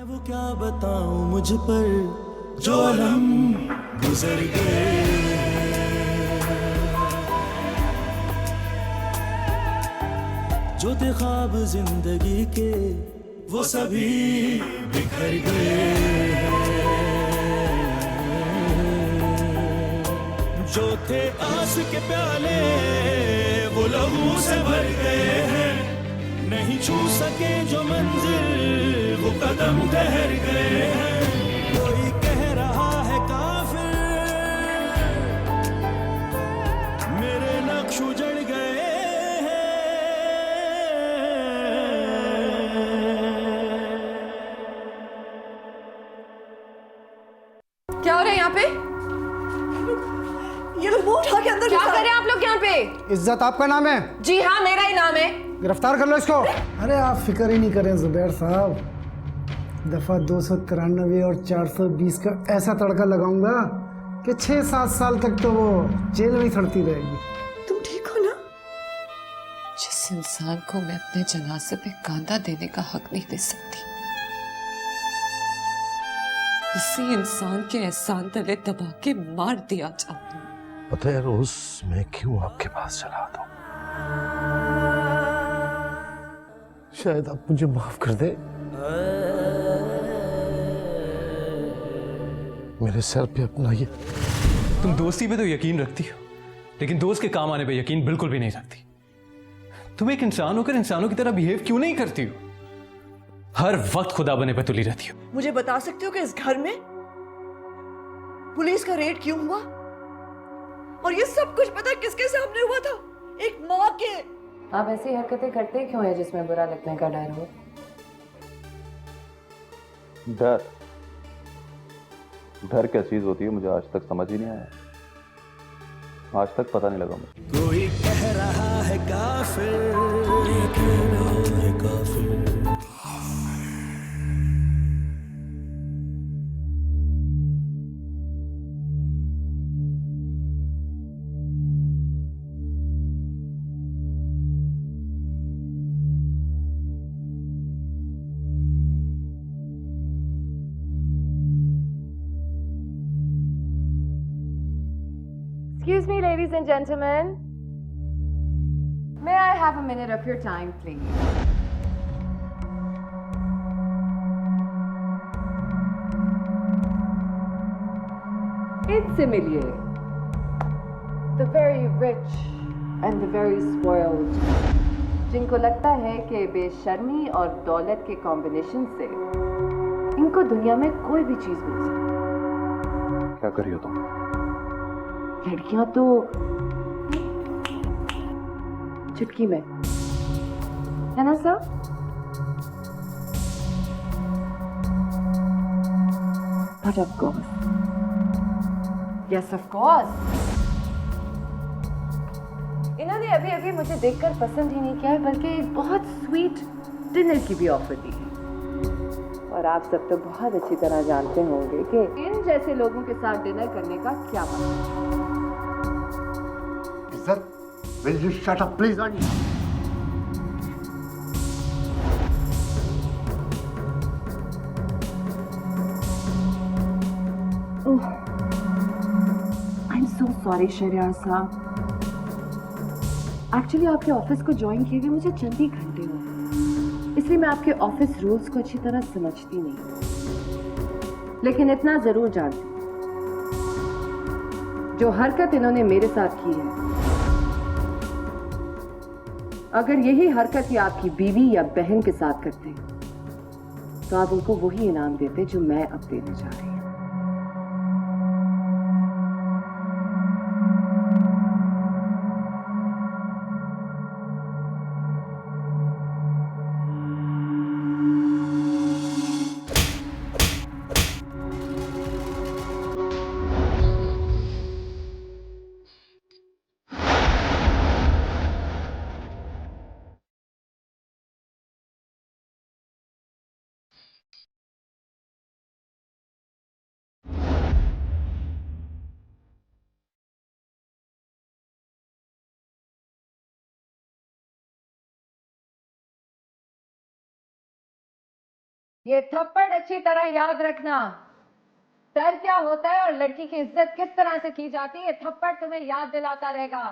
वो क्या बताऊं मुझ पर जो अलम गुजर गए, जो थे ख्वाब जिंदगी के वो सभी बिखर गए, जो थे आस के प्याले वो लहू से भर गए हैं, नहीं छू सके जो मंजिल वो कदम ठहर गए हैं। कोई कह रहा है काफिर मेरे नक्श उजड़ गए हैं। क्या हो रहा है यहाँ पे? ये लोग मुंह उठा के अंदर क्या घुसा कर रहे हैं आप लोग यहाँ पे? इज्जत आपका नाम है? जी हाँ, मेरा ही नाम है। गिरफ्तार कर लो इसको। अरे आप फिक्र ही नहीं करें जुबैर साहब, दफ़ा 293 और 420 का ऐसा तड़का लगाऊंगा कि 6-7 साल तक तो वो जेल में ही सड़ती रहेगी। तुम ठीक हो ना? जिस इंसान को मैं अपने जनाजे पे कांधा देने का हक नहीं दे सकती, उसी इंसान के एहसान तले दबा के मार दिया चाहती हूँ। पता है रोज मैं क्यों आपके पास चला आता हूँ? शायद आप मुझे माफ कर दे। मेरे सर पे अपना ये तुम दोस्ती पे तो यकीन रखती हो, लेकिन दोस्त के काम आने पे यकीन बिल्कुल भी नहीं रखती। तुम एक इंसान होकर इंसानों की तरह बिहेव क्यों नहीं करती हो? हर वक्त खुदा बने पे तुली रहती हो। मुझे बता सकते हो कि इस घर में पुलिस का रेड क्यों हुआ? और ये सब कुछ पता किसके सामने हुआ था? एक माँ के। आप ऐसी हरकतें करते क्यों हैं जिसमें बुरा लगने का डर हो? डर डर क्या चीज होती है मुझे आज तक समझ ही नहीं आया, आज तक पता नहीं लगा मुझे। कोई कह रहा है काफिर, कोई कह रहा है काफिर। Excuse me, ladies and gentlemen. May I have a minute of your time, please? इनसे मिलिए. The very rich and the very spoiled, जिनको लगता है कि बेशर्मी और दौलत के कॉम्बिनेशन से इनको दुनिया में कोई भी चीज मिल सकती। क्या करियो तुम? लड़कियां तो चुटकी में, है ना sir? But of course. Yes, of course. इन्होंने अभी अभी मुझे देखकर पसंद ही नहीं किया है, बल्कि एक बहुत स्वीट डिनर की भी ऑफर दी है। और आप सब तो बहुत अच्छी तरह जानते होंगे कि इन जैसे लोगों के साथ डिनर करने का क्या मतलब है। इज्जत, will you shut up please? I'm so sorry Shahryar साहब। एक्चुअली आपके ऑफिस को ज्वाइन किए हुए मुझे चंद ही घंटे हुए, इसलिए मैं आपके ऑफिस रूल्स को अच्छी तरह समझती नहीं, लेकिन इतना जरूर जानती हूँ, जो हरकत इन्होंने मेरे साथ की है, अगर यही हरकत ये आपकी बीवी या बहन के साथ करते तो आप उनको वही इनाम देते जो मैं अब देने जा रही हूँ। ये थप्पड़ अच्छी तरह याद रखना। डर क्या होता है और लड़की की इज्जत किस तरह से की जाती है, ये थप्पड़ तुम्हें याद दिलाता रहेगा।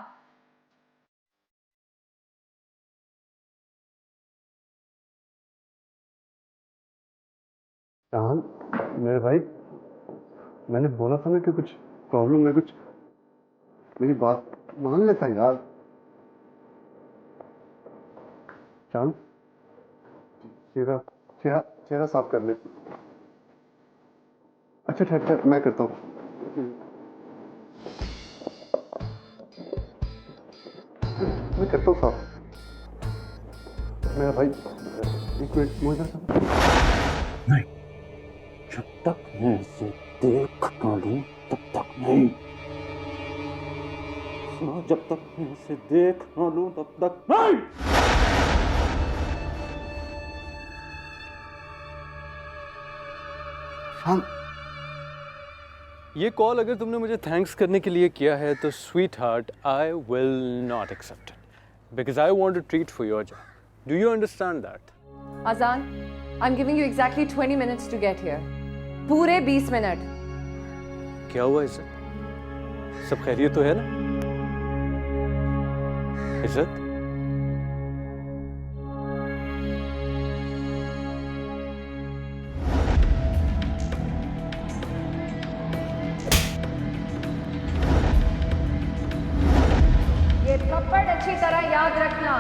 शान, मेरे भाई, मैंने बोला था ना कि कुछ प्रॉब्लम है, कुछ मेरी बात मान लेता यार। शान, चेहरा चेहरा चेहरा साफ कर ले। अच्छा ठहर, मैं करता हूँ। मैं करता हूँ साफ। मेरा भाई, एक मिनट मुझे नहीं, जब तक मैं इसे देख ना लूं तब तक नहीं। जब तक मैं इसे देख ना लूं तब तक नहीं। हम ये कॉल अगर तुमने मुझे थैंक्स करने के लिए किया है तो sweetheart, I will not accept it because I want to treat for your job. Do you understand that? Azaan, I am giving you exactly 20 minutes to get here. पूरे 20 मिनट। क्या हुआ इज्जत? सब खैरियत तो है ना? इज्जत, ये थप्पड़ अच्छी तरह याद रखना।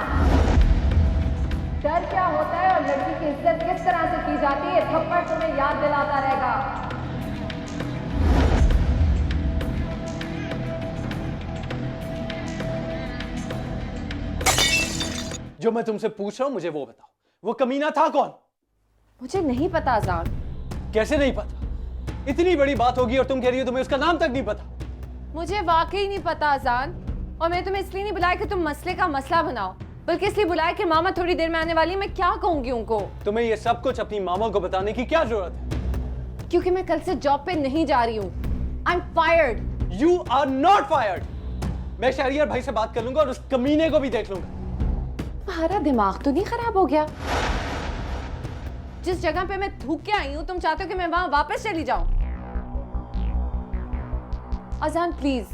डर क्या होता है और लड़की की इज्जत किस तरह से की जाती है, ये थप्पड़ तुम्हें याद दिलाता रहेगा। जो मैं तुमसे पूछ रहा हूं मुझे वो बताओ, वो कमीना था कौन? मुझे नहीं पता अजान। कैसे नहीं पता? इतनी बड़ी बात होगी और तुम कह रही हो तुम्हें उसका नाम तक नहीं पता। मुझे वाकई नहीं पता अजान, और मैं तुम्हें इसलिए नहीं बुलाया कि तुम मसले का मसला बनाओ, बल्कि इसलिए बुलाया कि मामा थोड़ी देर में आने वाली, मैं क्या कहूंगी उनको। तुम्हें ये सब कुछ अपनी मामा को बताने की क्या जरूरत है? क्योंकि मैं कल से जॉब पे नहीं जा रही हूँ। I am fired. You are not fired. मैं शहरियार भाई से बात कर लूंगा और उस कमीने को भी देख लूंगा। तुम्हारा दिमाग तो नहीं खराब हो गया? जिस जगह पे मैं थूक के आई हूँ तुम चाहते हो कि मैं वहां वापस चली जाऊं? अजान प्लीज,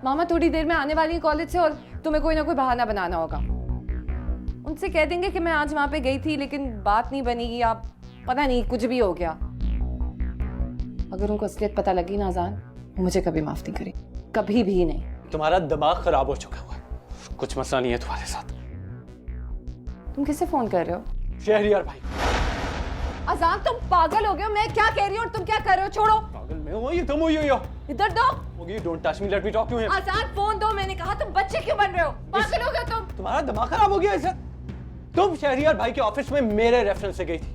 मामा थोड़ी देर में आने वाली है कॉलेज से और तुम्हें कोई ना कोई बहाना बनाना होगा। उनसे कह देंगे कि मैं आज वहां पे गई थी लेकिन बात नहीं बनी, या पता नहीं कुछ भी हो गया। अगर उनको असलियत पता लगी ना अजान, वो मुझे कभी माफ नहीं करी, कभी भी नहीं। तुम्हारा दिमाग खराब हो चुका हुआ है, कुछ मसला नहीं है तुम्हारे साथ। तुम किससे फोन कर रहे हो? शहरियार भाई। अजान तुम पागल हो गए हो? मैं क्या कह रही हूँ और तुम क्या कर रहे हो? छोड़ो। पागल मैं हूँ या तुम हुई हो? इधर दो। Don't touch me, let me talk to him. अजान फोन दो, मैंने कहा। तुम बच्चे क्यों बन रहे हो? पागल हो गए तुम? तुम्हारा दिमाग खराब हो गया है सर। तुम शहरियार भाई के ऑफिस में मेरे रेफरेंस से गई थी,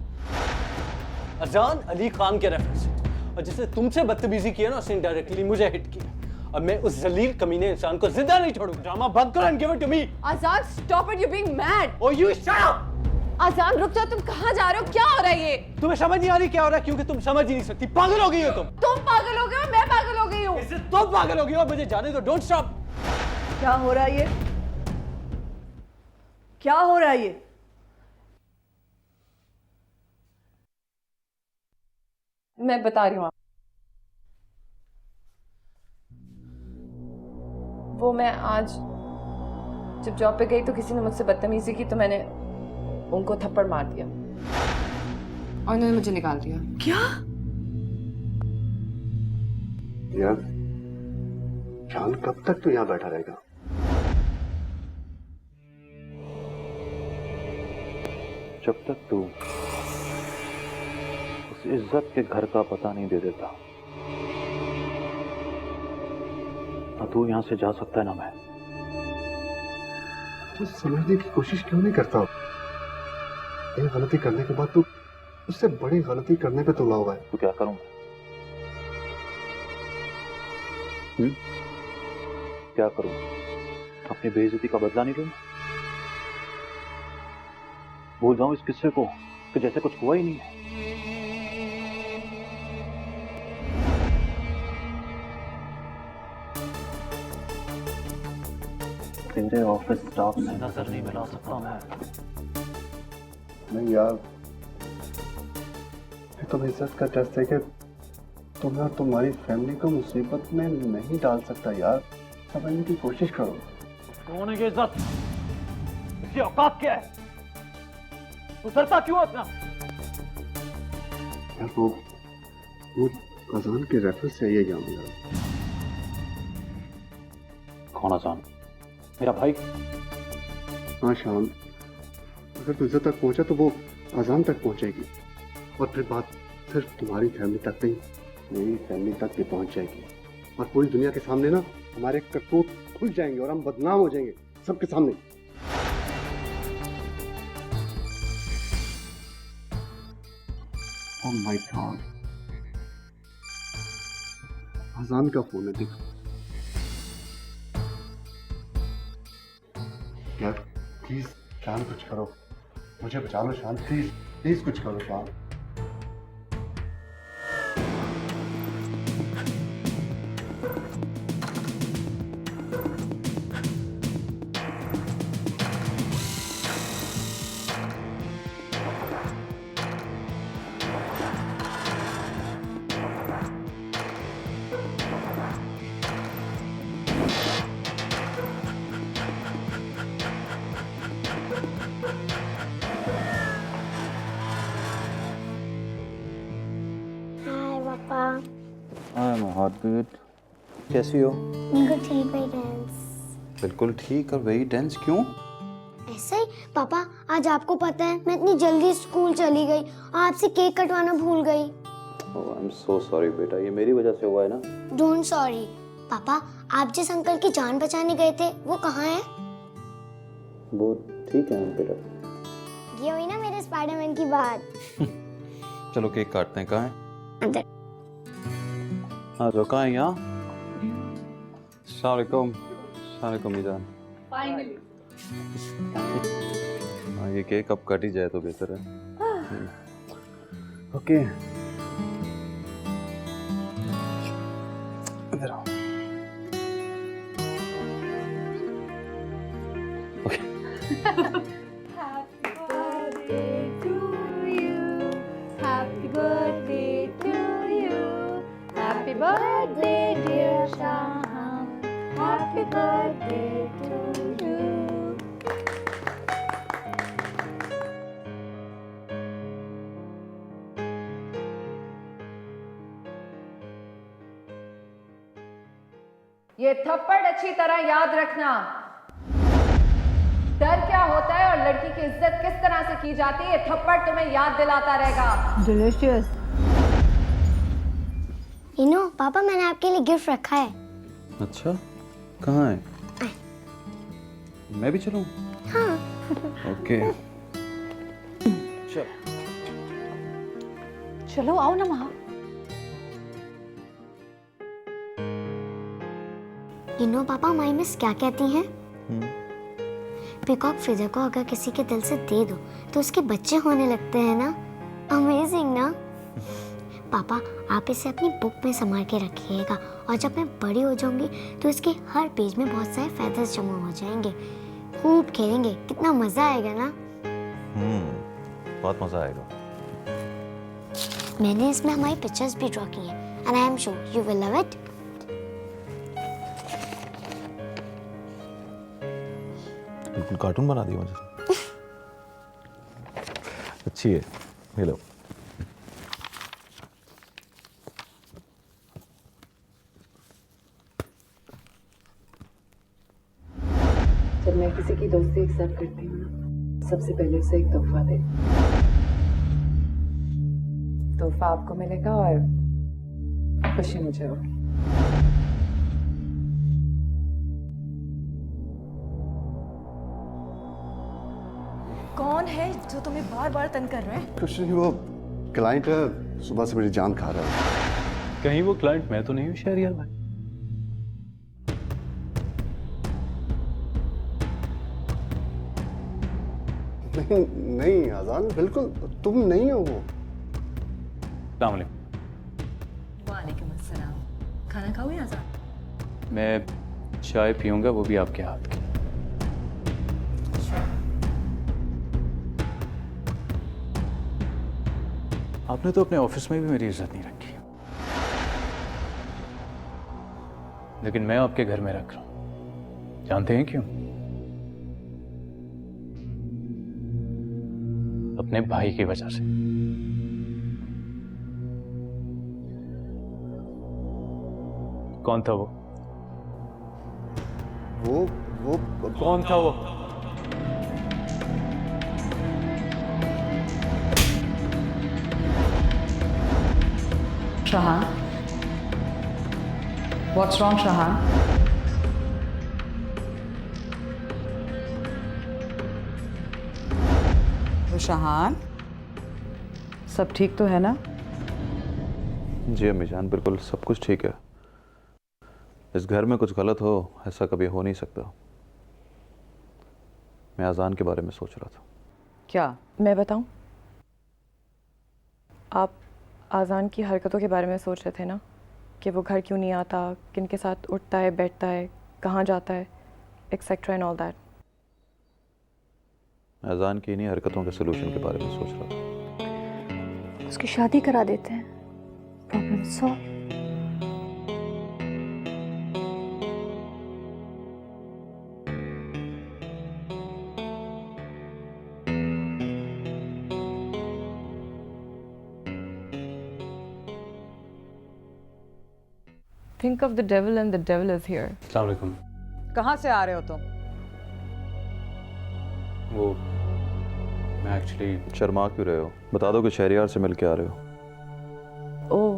अजान अली खान के रेफरेंस से, और जिसने तुमसे बदतमीजी किया ना उसने डायरेक्टली मुझे हिट किया, और मैं उस जलील कमीने इंसान को जिंदा नहीं छोड़ूंगा। ड्रामा बंद करो and give it to me. Azaan stop it, you being mad. Oh you shut up. Azaan रुक जाओ, तुम कहाँ जा रहे हो? क्या हो रहा है ये? तुम्हें समझ नहीं आ रही क्या हो रहा है? क्योंकि तुम समझ ही नहीं सकती। पागल हो गई हो तुम। तुम पागल हो गए हो, मैं पागल हो गई हूँ। इससे तुम पागल हो गई हो। मुझे जाने दो, डोंट स्टॉप। क्या हो रहा है ये? क्या हो रहा है ये? मैं बता रही हूँ। वो मैं आज जब जॉब पे गई तो किसी ने मुझसे बदतमीजी की, तो मैंने उनको थप्पड़ मार दिया और उन्होंने मुझे निकाल दिया। क्या? यार जान, कब तक तू यहाँ बैठा रहेगा? जब तक तू उस इज्जत के घर का पता नहीं दे देता, ना तू यहां से जा सकता है ना मैं। तू समझने की कोशिश क्यों नहीं करता? ये गलती करने के बाद तू उससे बड़ी गलती करने पे तुला हुआ है। तो क्या करूं? क्या करूं? अपनी बेइज्जती का बदला नहीं लूं? भूल जाऊं इस किस्से को कि जैसे कुछ हुआ ही नहीं है। तेरे ऑफिस स्टाफ से नजर नहीं मिला सकता मैं। नहीं यार, ये तो इज्जत का टेस्ट है कि तुम्हें और तुम्हारी फैमिली को मुसीबत में नहीं डाल सकता यार। समझने की कोशिश करो। कौन है ये इज्जत? इसकी औकात क्या है? तू डरता क्यों अपना? यार वो अजान के रेफरेंस से ये ज्ञान मिला। कौन अजान? मेरा भाई। हाँ शान, अगर तू इज्जत तक पहुंचा तो वो अजान तक पहुंचेगी और फिर बात सिर्फ तुम्हारी फैमिली तक नहीं, मेरी फैमिली तक भी पहुंच जाएगी और पूरी दुनिया के सामने ना हमारे करतूत खुल जाएंगे और हम बदनाम हो जाएंगे सबके सामने। ओह माय गॉड, अजान का फोन है। देखो यार, प्लीज शान कुछ करो, मुझे बचा लो शान, प्लीज प्लीज कुछ करो शान। I am hot good. कैसी हो? बिल्कुल ठीक भाई टेंस। बिल्कुल ठीक और वेरी टेंस क्यों? ऐसे ही पापा, आज आपको पता है मैं इतनी जल्दी स्कूल चली गई, आपसे केक कटवाना भूल गई। ओह आई एम सो सॉरी बेटा, ये मेरी वजह से हुआ है ना। डोंट सॉरी पापा, आप जिस अंकल की जान बचाने गए थे वो कहाँ है? वो ठीक है बेटा। ये हुई ना मेरे स्पाइडरमैन की बात। चलो केक काटते हैं। कहाँ है? अंदर। हाँ जो कहाँ है? यहाँ। अस्सलाम वालेकुम मीजान। फाइनली हाँ ये केक अब कट ही जाए तो बेहतर है। ओके इधर आओ। Happy birthday dear Shaham, happy birthday to you. ये थप्पड़ अच्छी तरह याद रखना। डर क्या होता है और लड़की की इज्जत किस तरह से की जाती है, ये थप्पड़ तुम्हें याद दिलाता रहेगा। डिलीशियस। पापा मैंने आपके लिए गिफ्ट रखा है। अच्छा कहाँ है? मैं भी चलूं? हाँ। ओके चल। चलो आओ ना वहाँ। पापा माई मिस क्या कहती हैं? पीकॉक फीदर को अगर किसी के दिल से दे दो तो उसके बच्चे होने लगते हैं ना। अमेजिंग ना। पापा आप इसे अपनी बुक में संभाल के रखिएगा और जब मैं बड़ी हो जाऊंगी तो इसके हर पेज में बहुत सारे फेदर्स जमा हो जाएंगे। खूब खेलेंगे, कितना मजा आएगा ना। बहुत मजा आएगा। मैंने इसमें हमारी पिक्चर्स भी ड्रॉ की हैं and I am sure you will love it. बिल्कुल कार्टून बना दिया मुझे। अच्छी है, ये लो। जब मैं किसी की दोस्ती एक्सेप्ट करती हूँ ना, सबसे पहले उसे एक तोहफा दे। तोहफा आपको मिलेगा और खुशी मुझे होगी। कौन है जो तुम्हें बार बार तंग कर रहा है? कुछ नहीं, वो क्लाइंट है, सुबह से मेरी जान खा रहा है। कहीं वो क्लाइंट मैं तो नहीं हूँ शहरियार भाई? नहीं नहीं आजान, बिल्कुल तुम नहीं हो वो। अस्सलाम वालेकुम। वालेकुम अस्सलाम। खाना खाओगे आजाद? मैं चाय पीऊंगा, वो भी आपके हाथ की। आपने तो अपने ऑफिस में भी मेरी इज्जत नहीं रखी, लेकिन मैं आपके घर में रख रहा हूं। जानते हैं क्यों? अपने भाई की वजह से। कौन था वो? कौन था वो? Shahan? What's wrong, Shahan? तो शाहान, सब ठीक तो है ना? जी अम्मी जान, बिल्कुल सब कुछ ठीक है। इस घर में कुछ गलत हो ऐसा कभी हो नहीं सकता। मैं अजान के बारे में सोच रहा था। क्या मैं बताऊं? आप आज़ान की हरकतों के बारे में सोच रहे थे ना, कि वो घर क्यों नहीं आता, किन के साथ उठता है, बैठता है, कहाँ जाता है, एक्सेट्रा एंड ऑल दैट। अजान की इन्हीं हरकतों के सोल्यूशन के बारे में सोच रहा था। उसकी शादी करा देते हैं, problem solve. Think of the devil and the devil is here. अस्सलाम वालेकुम। कहाँ से आ रहे हो तुम? वो मैं एक्चुअली शर्मा क्यों रहे हो? बता दो कि शहरियार से मिल के आ रहे हो। ओह,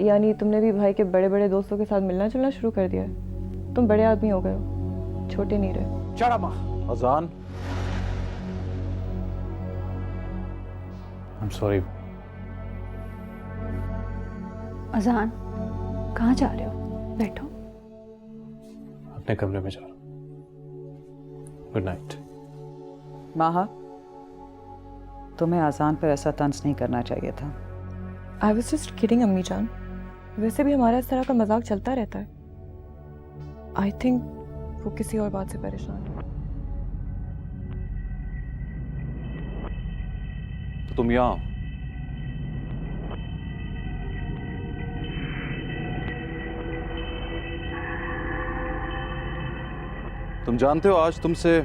यानी तुमने भी भाई के बड़े बड़े दोस्तों के साथ मिलना जुलना शुरू कर दिया है। तुम बड़े आदमी हो गए हो, छोटे नहीं रहे। शर्मा। अजान। I am sorry. अजान, कहाँ जा रहे हो? बैठो। अपने कमरे में जा रहा हूँ। Good night. माहा, तुम्हें आजान पर ऐसा तंज नहीं करना चाहिए था। आई वॉज जस्ट किडिंग अम्मी जान। वैसे भी हमारा इस तरह का मजाक चलता रहता है। आई थिंक वो किसी और बात से परेशान है। तो तुम यहाँ? तुम जानते हो आज तुमसे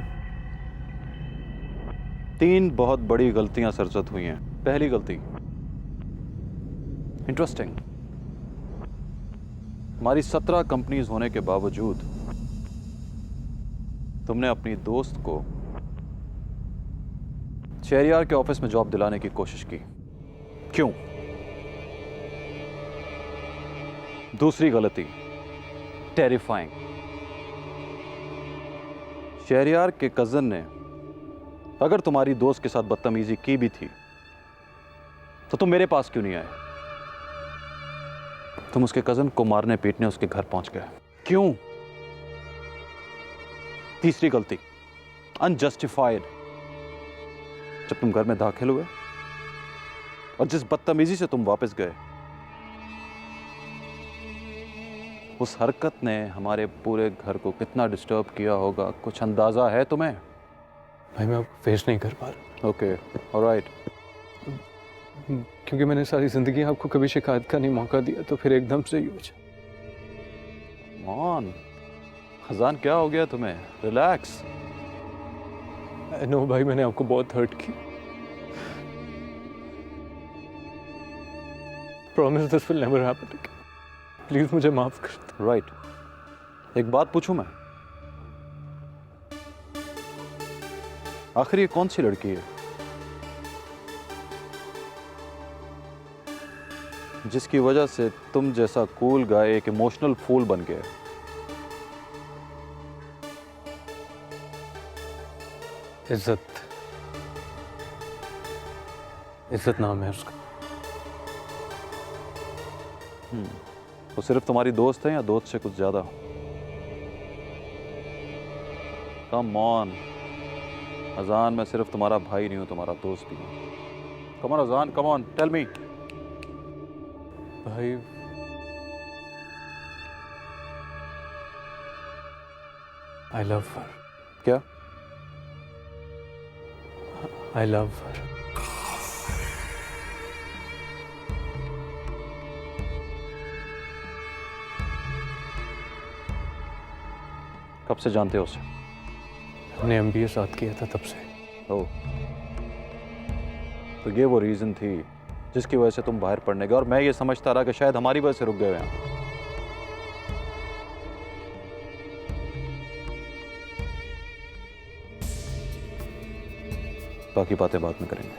3 बहुत बड़ी गलतियां सरजद हुई हैं। पहली गलती, इंटरेस्टिंग, हमारी 17 कंपनीज होने के बावजूद तुमने अपनी दोस्त को शहरियार के ऑफिस में जॉब दिलाने की कोशिश की। क्यों? दूसरी गलती, टेरिफाइंग, शहरियार के कजन ने अगर तुम्हारी दोस्त के साथ बदतमीजी की भी थी तो तुम मेरे पास क्यों नहीं आए? तुम उसके कजन को मारने पीटने उसके घर पहुंच गए। क्यों? तीसरी गलती, अनजस्टिफाइड, जब तुम घर में दाखिल हुए और जिस बदतमीजी से तुम वापस गए, उस हरकत ने हमारे पूरे घर को कितना डिस्टर्ब किया होगा, कुछ अंदाजा है तुम्हें? भाई मैं आपको फेस नहीं कर पा रहा। Okay, alright. क्योंकि मैंने सारी जिंदगी आपको कभी शिकायत का नहीं मौका दिया, तो फिर एकदम से यूज। मान खजान, क्या हो गया तुम्हें? रिलैक्स। नो भाई, मैंने आपको बहुत हर्ट की। Promise this will never happen again. Please मुझे माफ कर दो। राइट। एक बात पूछूं मैं? आखिर ये कौन सी लड़की है जिसकी वजह से तुम जैसा कूल गाय एक इमोशनल फूल बन गया? इज्जत। इज्जत नाम है उसका। वो सिर्फ तुम्हारी दोस्त है या दोस्त से कुछ ज्यादा? कम ऑन अजान, मैं सिर्फ तुम्हारा भाई नहीं हूं, तुम्हारा दोस्त भी हूं। कम ऑन अजान, कम ऑन, टेल मी। भाई आई लव हर। क्या? I love her. कब से जानते हो उसे? हमने MBA साथ किया था तब से। ओह, तो ये वो रीजन थी जिसकी वजह से तुम बाहर पढ़ने गए और मैं ये समझता रहा कि शायद हमारी वजह से रुक गए हैं। बाकी बातें बाद में करेंगे।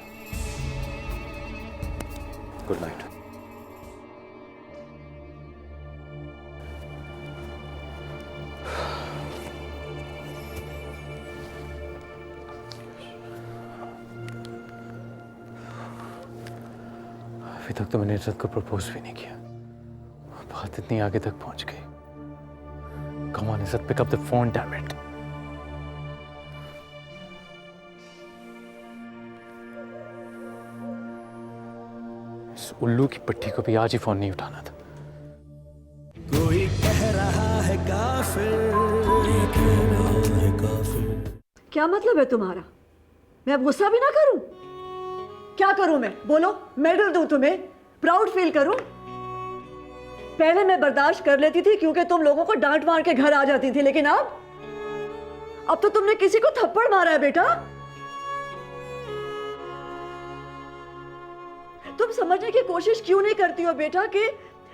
Good night. अभी तक तो मैंने इज्जत को प्रपोज भी नहीं किया, बात इतनी आगे तक पहुंच गई। Come on Izzat, pick up the phone, damn it. इस उल्लू की पट्टी को भी आज ही फोन नहीं उठाना था। कोई कह रहा है काफिर, कह रहा है काफिर। क्या मतलब है तुम्हारा? मैं अब गुस्सा भी ना करूं? क्या करूं मैं? बोलो, मेडल दूं तुम्हें, प्राउड फील करूं? पहले मैं बर्दाश्त कर लेती थी क्योंकि तुम लोगों को डांट मार के घर आ जाती थी, लेकिन अब तो तुमने किसी को थप्पड़ मारा है बेटा। तुम समझने की कोशिश क्यों नहीं करती हो बेटा कि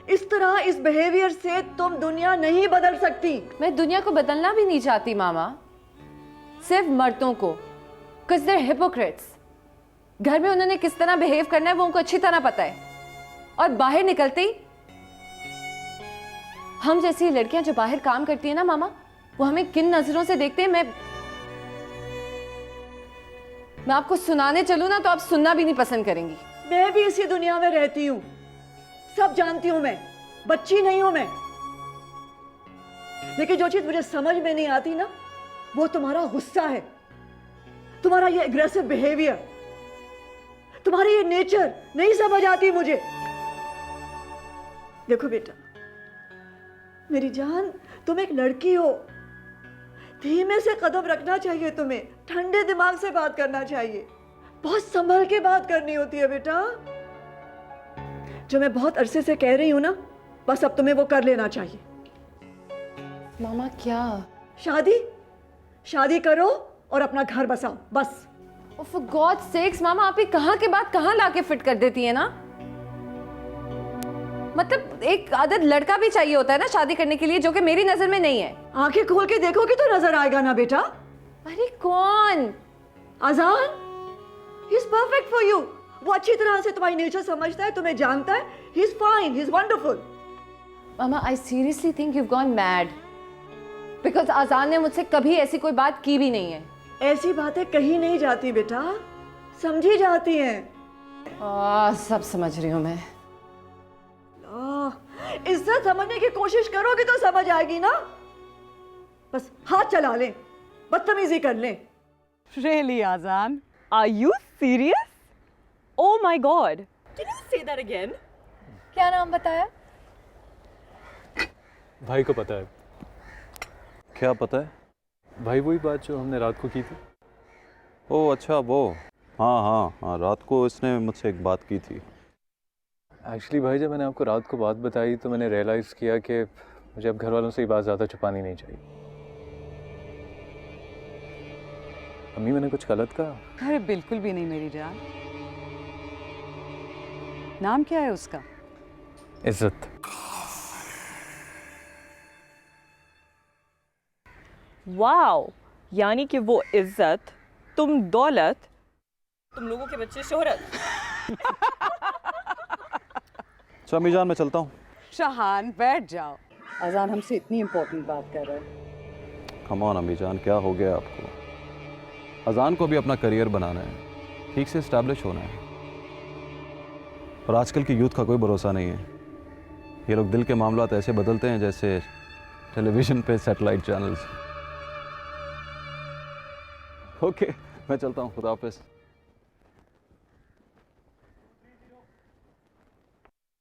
इस तरह, इस बिहेवियर से तुम दुनिया नहीं बदल सकती? मैं दुनिया को बदलना भी नहीं चाहती मामा, सिर्फ मर्दों को, because they're hypocrites। घर में उन्होंने किस तरह बिहेव करना है वो उनको अच्छी तरह पता है, और बाहर निकलते ही हम जैसी लड़कियां जो बाहर काम करती है ना मामा, वो हमें किन नजरों से देखते हैं। मैं आपको सुनाने चलूं ना तो आप सुनना भी नहीं पसंद करेंगी। मैं भी इसी दुनिया में रहती हूं, सब जानती हूं, मैं बच्ची नहीं हूं मैं। लेकिन जो चीज मुझे समझ में नहीं आती ना, वो तुम्हारा गुस्सा है, तुम्हारा ये एग्रेसिव बिहेवियर, तुम्हारी ये नेचर नहीं समझ आती मुझे। देखो बेटा, मेरी जान, तुम एक लड़की हो, धीमे से कदम रखना चाहिए तुम्हें, ठंडे दिमाग से बात करना चाहिए, बहुत संभल के बात करनी होती है बेटा। जो मैं बहुत अरसे से कह रही हूं ना, बस अब तुम्हें वो कर लेना चाहिए। मामा क्या? शादी करो और अपना घर बसाओ, बस। For God's sakes मामा, आप ही कहाँ के बात कहाँ लाके फिट कर देती है ना। मतलब एक आदत लड़का भी चाहिए होता है ना शादी करने के लिए, जो कि मेरी नजर में नहीं है। आंखें खोल के देखोगे तो नजर आएगा ना बेटा। अरे कौन? अजान, he is perfect for you। वो अच्छी तरह से तुम्हारी नेचर समझता है, तुम्हें जानता है। He is fine, he is wonderful। Mama, I seriously think you've gone mad, because अजान ने मुझसे कभी ऐसी कोई बात की भी नहीं है। ऐसी बातें कही नहीं जाती बेटा, समझी जाती हैं। सब समझ रही हूँ मैं। इज्जत समझने की कोशिश करोगे तो समझ आएगी ना। बस हाथ चला ले, बदतमीजी कर ले। Really, Azan? Are you serious? Oh my God! Can you say that again? क्या नाम बताया? भाई को पता है। क्या पता है? भाई वही बात जो हमने रात को की थी। ओह अच्छा, वो हाँ, रात को इसने मुझसे एक बात की थी। एक्चुअली भाई, जब मैंने आपको रात को बात बताई तो मैंने रियलाइज़ किया कि मुझे अब घर वालों से ये बात ज़्यादा छुपानी नहीं चाहिए। अम्मी, मैंने कुछ गलत कहा? अरे बिल्कुल भी नहीं मेरी जान। नाम क्या है उसका? इज्जत। वाओ, यानी कि वो इज्जत, तुम दौलत, तुम लोगों के बच्चे शोहरत। अम्मी जान, मैं चलता हूँ। शाहान, बैठ जाओ। अजान हमसे इतनी इम्पोर्टेंट बात कर रहा है। कम ऑन अम्मी जान, क्या हो गया आपको? अजान को भी अपना करियर बनाना है, ठीक से इस्टेब्लिश होना है। और आजकल की यूथ का कोई भरोसा नहीं है। ये लोग दिल के मामलात ऐसे बदलते हैं जैसे टेलीविजन पे सैटेलाइट चैनल्स। ओके, मैं चलता हूँ, खुदा हाफिज़।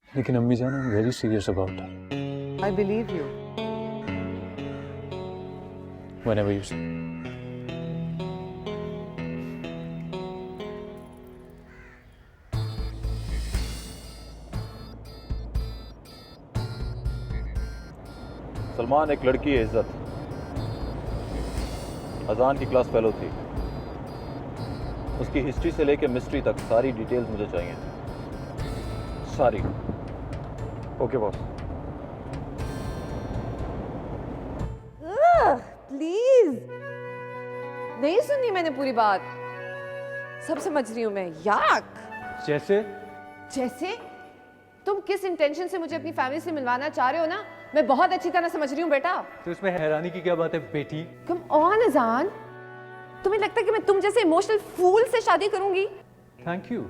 लेकिन अम्मी जान, I am very serious about it. I believe you. Whenever you say. Salman, एक लड़की है इज्जत, अजान की क्लास फेलो थी। उसकी हिस्ट्री से लेके मिस्ट्री तक सारी डिटेल्स मुझे चाहिए, सारी। Okay boss. प्लीज, नहीं सुननी मैंने पूरी बात। सब समझ रही हूँ मैं। याक। जैसे जैसे तुम किस इंटेंशन से मुझे अपनी फैमिली से मिलवाना चाह रहे हो ना, मैं बहुत अच्छी तरह समझ रही हूँ बेटा। तो इसमें हैरानी की क्या बात है बेटी? कम ऑन अजान, तुम्हें लगता है कि मैं तुम जैसे इमोशनल फूल से शादी करूंगी? Thank you.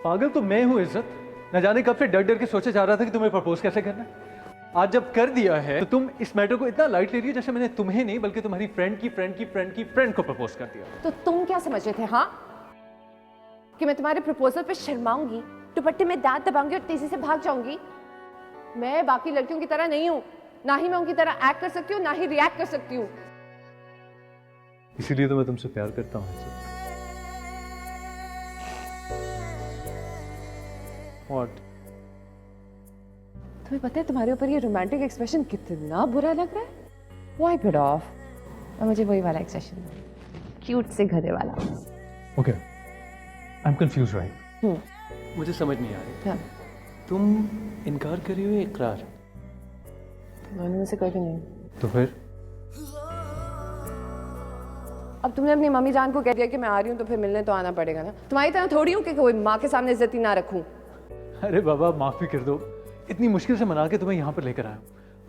पागल तो मैं हूँ इज्जत। न जाने कब से डर डर के सोचे जा रहा था कि तुम्हें प्रपोज कैसे करना है। आज जब कर दिया है तो तुम इस मैटर को इतना लाइट ले रही हो जैसे मैंने तुम्हें नहीं बल्कि तुम्हारी फ्रेंड की फ्रेंड की फ्रेंड की फ्रेंड को प्रपोज कर दिया। तो तुम क्या समझ रहे थे? हाँ, कि मैं तुम्हारे प्रपोजल पे शर्माऊंगी, दुपट्टे में दांत दबाऊंगी और तेजी से भाग जाऊंगी? मैं बाकी लड़कियों की तरह नहीं हूं, ना ही मैं उनकी तरह एक्ट कर सकती हूँ, ना ही रिएक्ट कर सकती हूँ। इसीलिए तो मैं तुमसे प्यार करता हूँ इज्जत। What? तुम्हें पता है तुम्हारे ऊपर ये रोमांटिक एक्सप्रेशन कितना बुरा लग रहा है? वाइप इट ऑफ और मुझे वही वाला एक्सप्रेशन, क्यूट से गधे वाला। Okay, I am confuse right? मुझे समझ नहीं आ रही। हाँ। तुम इनकार कर रही हो या इकरार? दोनों में से कोई भी नहीं। तो फिर अब तुमने अपनी मम्मी जान को कह दिया कि मैं आ रही हूँ, तो फिर मिलने तो आना पड़ेगा ना। तुम्हारी तरह थोड़ी हूँ कि कोई माँ के सामने इज्जत ही ना रखूं। अरे बाबा माफी कर दो, इतनी मुश्किल से मना के तुम्हें यहाँ पर लेकर आया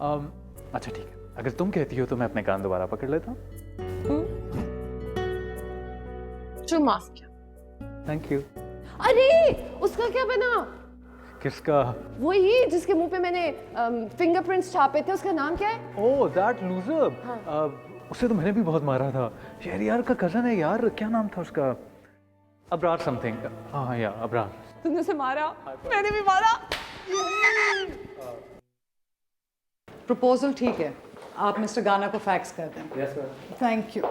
हूँ। अच्छा ठीक है, अगर तुम कहती हो तो मैं अपने कान दोबारा पकड़ लेता हूँ। जो माफ किया। Thank you. अरे उसका क्या बना? किसका? वही जिसके मुंह पे मैंने फिंगरप्रिंट्स छापे थे, उसका नाम क्या है? Oh that loser. उसे तो मैंने भी बहुत मारा था। शहरियार का कजन है यार, क्या नाम था उसका? अबरार समथिंग। हाँ या अबरार। तुमने उसे मारा? मैंने भी मारा। प्रपोजल ठीक है, आप मिस्टर गाना को फैक्स कर दें। Yes sir. Thank you.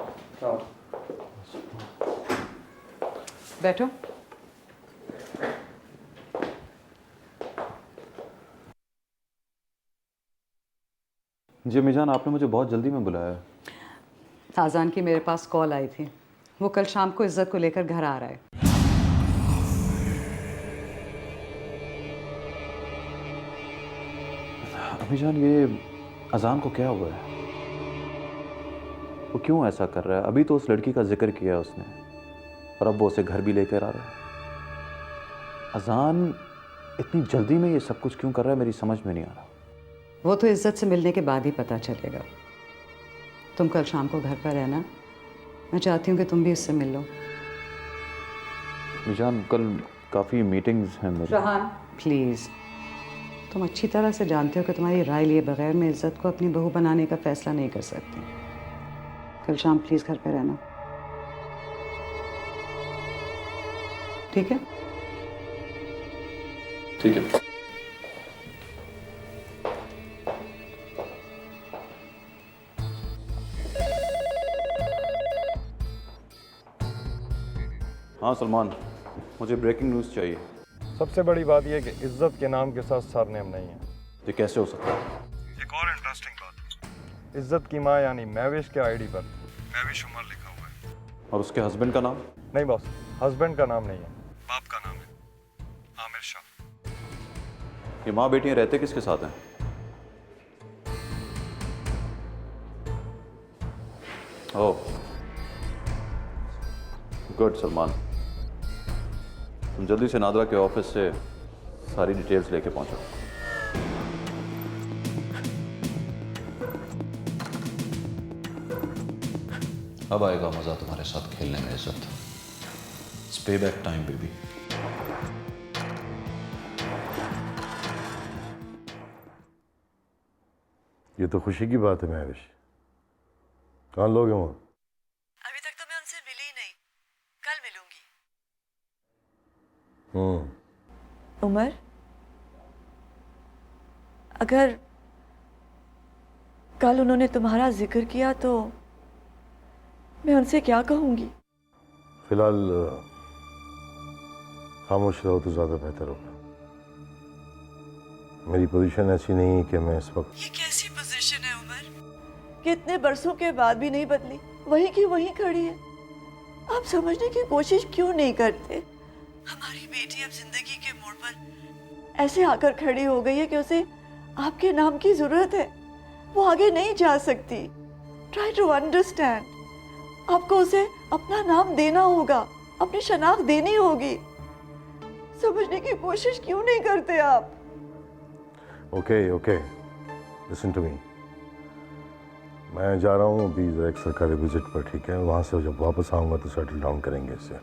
बैठो। जी अम्मीजान, आपने मुझे बहुत जल्दी में बुलाया। आजान की मेरे पास कॉल आई थी, वो कल शाम को इज्जत को लेकर घर आ रहा है। अम्मीजान, ये अजान को क्या हुआ है? वो क्यों ऐसा कर रहा है? अभी तो उस लड़की का जिक्र किया उसने और अब वो उसे घर भी लेकर आ रहा है। अजान इतनी जल्दी में ये सब कुछ क्यों कर रहा है, मेरी समझ में नहीं आ रहा। वो तो इज्जत से मिलने के बाद ही पता चलेगा। तुम कल शाम को घर पर रहना, मैं चाहती हूँ कि तुम भी उससे मिल लो। अम्मीजान, कल काफ़ी मीटिंग्स हैं मेरी। रहान प्लीज़, तुम अच्छी तरह से जानते हो कि तुम्हारी राय लिए बगैर मैं इज्जत को अपनी बहू बनाने का फैसला नहीं कर सकती। कल शाम प्लीज़ घर पर रहना, ठीक है? ठीक है। हाँ सलमान, मुझे ब्रेकिंग न्यूज़ चाहिए। सबसे बड़ी बात यह कि इज्जत के नाम के साथ सरनेम नहीं है। ये कैसे हो सकता है? एक और इंटरेस्टिंग बात, इज्जत की माँ यानी महविश के आईडी पर महविश उमर लिखा हुआ है। और उसके हस्बैंड का नाम? नहीं बॉस, हस्बैंड का नाम नहीं है, बाप का नाम है, आमिर शाह। ये माँ बेटियाँ रहते किसके साथ हैं? ओह गुड सलमान, तुम जल्दी से नादरा के ऑफिस से सारी डिटेल्स लेके पहुंचो। अब आएगा मजा तुम्हारे साथ खेलने में इज्जत। इट्स पे बैक टाइम बेबी। ये तो खुशी की बात है महविश। कहाँ लोग हैं वो? अभी तक तो मैं उनसे मिली नहीं, कल मिलूंगी। उमर, अगर कल उन्होंने तुम्हारा जिक्र किया तो मैं उनसे क्या कहूंगी? फिलहाल खामोश रहो तो ज़्यादा बेहतर होगा। मेरी पोजीशन ऐसी नहीं है कि मैं इस वक्त। ये कैसी पोजीशन है उमर? कितने बरसों के बाद भी नहीं बदली। वहीं की वहीं खड़ी है। आप समझने की कोशिश क्यों नहीं करते? हमारी बेटी अब जिंदगी के मोड़ पर ऐसे आकर खड़ी हो गई है कि उसे आपके नाम की जरूरत है। वो आगे नहीं जा सकती। Try to understand. आपको उसे अपना नाम देना होगा, अपनी शनाख्त देनी होगी। समझने की कोशिश क्यों नहीं करते आप? Okay okay, listen to me. मैं जा रहा हूँ अभी एक सरकारी विजिट पर, ठीक है? वहाँ से जब वापस आऊँगा तो सेटल डाउन करेंगे इसे।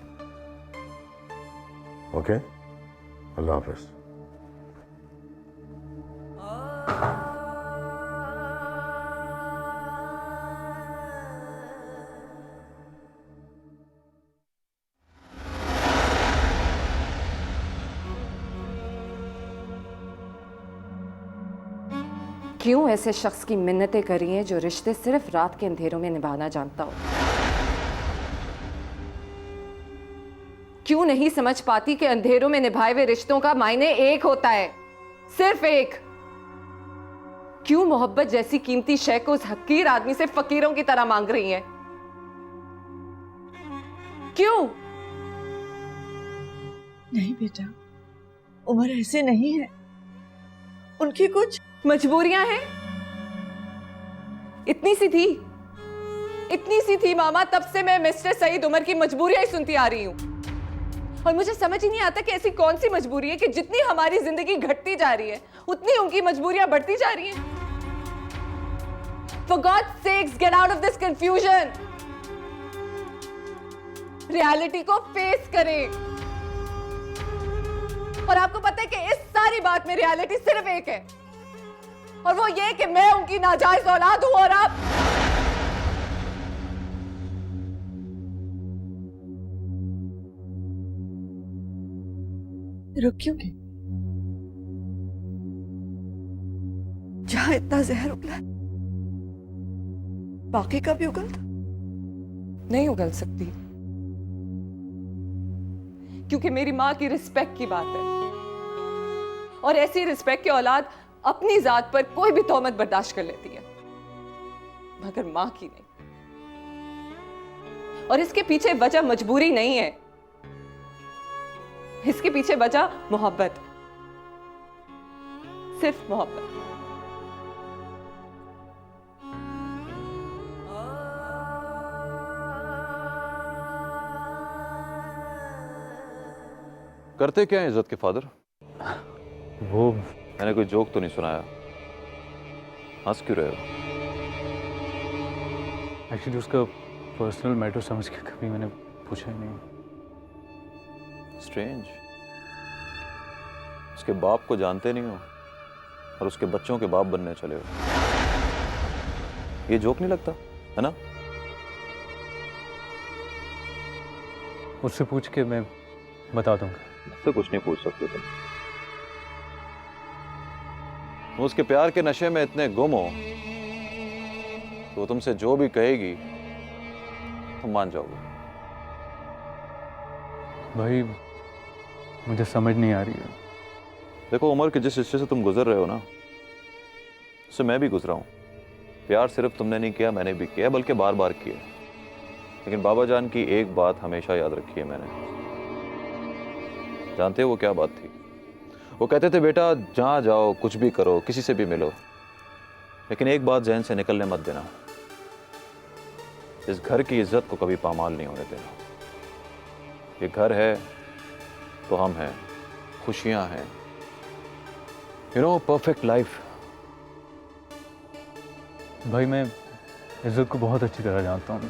ओके, अल्लाह हाफिज़। क्यों ऐसे शख्स की मिन्नतें करी हैं जो रिश्ते सिर्फ रात के अंधेरों में निभाना जानता हो? क्यों नहीं समझ पाती कि अंधेरों में निभाए हुए रिश्तों का मायने एक होता है, सिर्फ एक? क्यों मोहब्बत जैसी कीमती शय को उस हकीर आदमी से फकीरों की तरह मांग रही हैं? क्यों? नहीं बेटा, उमर ऐसे नहीं है। उनकी कुछ मजबूरियां हैं। इतनी सी थी मामा, तब से मैं मिस्टर सईद उमर की मजबूरियां ही सुनती आ रही हूं। और मुझे समझ ही नहीं आता कि ऐसी कौन सी मजबूरी है कि जितनी हमारी जिंदगी घटती जा रही है उतनी उनकी मजबूरियां बढ़ती जा रही हैं। For God's sakes, get out of this confusion. Reality को फेस करें। और आपको पता है कि इस सारी बात में रियलिटी सिर्फ एक है, और वो ये कि मैं उनकी नाजायज औलाद हूं और आप रुक क्यों गई? जहां इतना जहर उगला है, बाकी का भी उगल था। नहीं उगल सकती, क्योंकि मेरी मां की रिस्पेक्ट की बात है, और ऐसी रिस्पेक्ट की औलाद अपनी जात पर कोई भी तोहमत बर्दाश्त कर लेती है, मगर मां की नहीं। और इसके पीछे वजह मजबूरी नहीं है, इसके पीछे वजह मोहब्बत, सिर्फ मोहब्बत। करते क्या है इज्जत के फादर? वो मैंने कोई जोक तो नहीं सुनाया, हंस क्यों रहे हो? एक्चुअली उसका पर्सनल मैटर समझ के कभी मैंने पूछा ही नहीं। स्ट्रेंज। उसके बाप को जानते नहीं हो और उसके बच्चों के बाप बनने चले हो। ये जोक नहीं लगता है ना? उससे पूछ के मैं बता दूंगा। मुझसे कुछ नहीं पूछ सकते तुम। वो उसके प्यार के नशे में इतने गुम हो तो तुमसे जो भी कहेगी तुम मान जाओगे। भाई मुझे समझ नहीं आ रही है। देखो, उम्र के जिस हिस्से से तुम गुजर रहे हो ना, उससे मैं भी गुजरा हूं। प्यार सिर्फ तुमने नहीं किया, मैंने भी किया, बल्कि बार बार किया। लेकिन बाबा जान की एक बात हमेशा याद रखी है मैंने। जानते हो वो क्या बात थी? वो कहते थे, बेटा जहां जाओ, कुछ भी करो, किसी से भी मिलो, लेकिन एक बात ज़हन से निकलने मत देना, इस घर की इज्जत को कभी पामाल नहीं होने देना। ये घर है तो हम हैं, खुशियां हैं, यू नो, परफेक्ट लाइफ। भाई मैं इज्जत को बहुत अच्छी तरह जानता हूँ।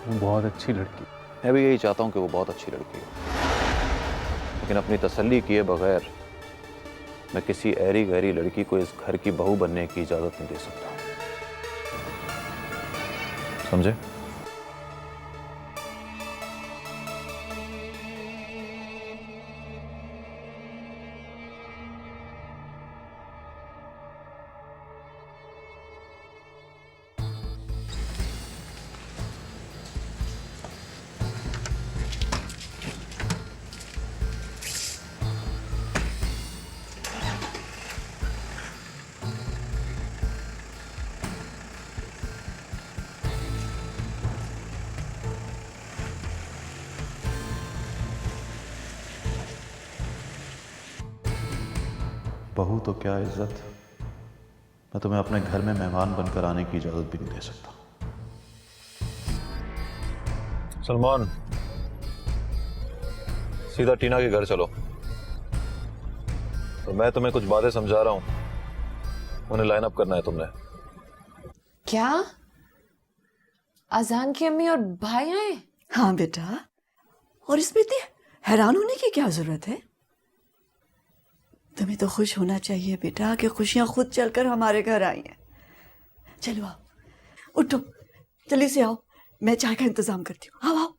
वो बहुत अच्छी लड़की। मैं भी यही चाहता हूँ कि वो बहुत अच्छी लड़की है, लेकिन अपनी तसल्ली किए बगैर मैं किसी ऐरी गहरी लड़की को इस घर की बहू बनने की इजाजत नहीं दे सकता। समझे? बहू तो क्या इज्जत, मैं तुम्हें अपने घर में मेहमान बनकर आने की इजाजत भी नहीं दे सकता। सलमान, सीधा टीना के घर चलो और मैं तुम्हें कुछ बातें समझा रहा हूं, उन्हें लाइन अप करना है तुमने। क्या अजान की अम्मी और भाई आए? हाँ बेटा, और इसमें इतनी हैरान होने की क्या जरूरत है? तुम्हें तो खुश होना चाहिए बेटा कि खुशियां खुद चलकर हमारे घर आई हैं। चलो आओ, उठो, जल्दी से आओ, मैं चाय का इंतजाम करती हूँ। आओ आओ।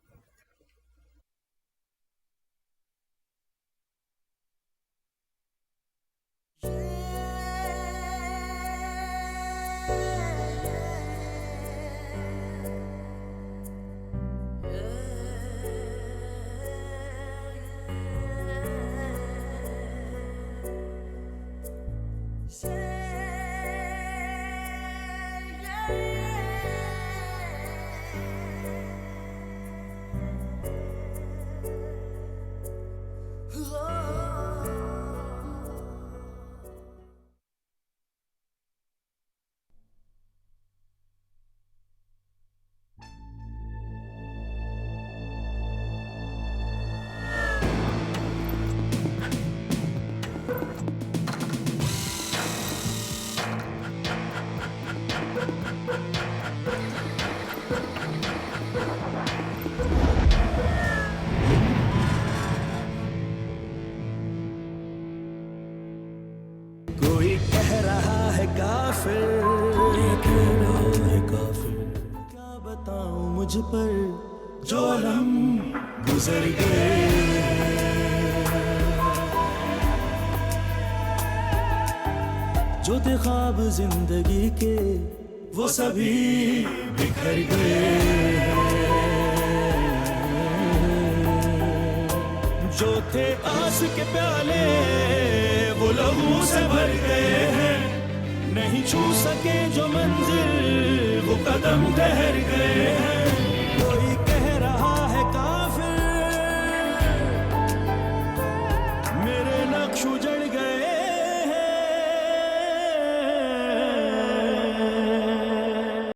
कोई कह रहा है काफिर, ये कह रहा है काफिर, क्या बताऊं मुझ पर जो अलम गुजर गए। जो थे ख्वाब जिंदगी के वो सभी बिखर गए। जो थे आस के प्याले वो लहू से भर गए हैं। नहीं छू सके जो मंजिल वो कदम ठहर गए हैं।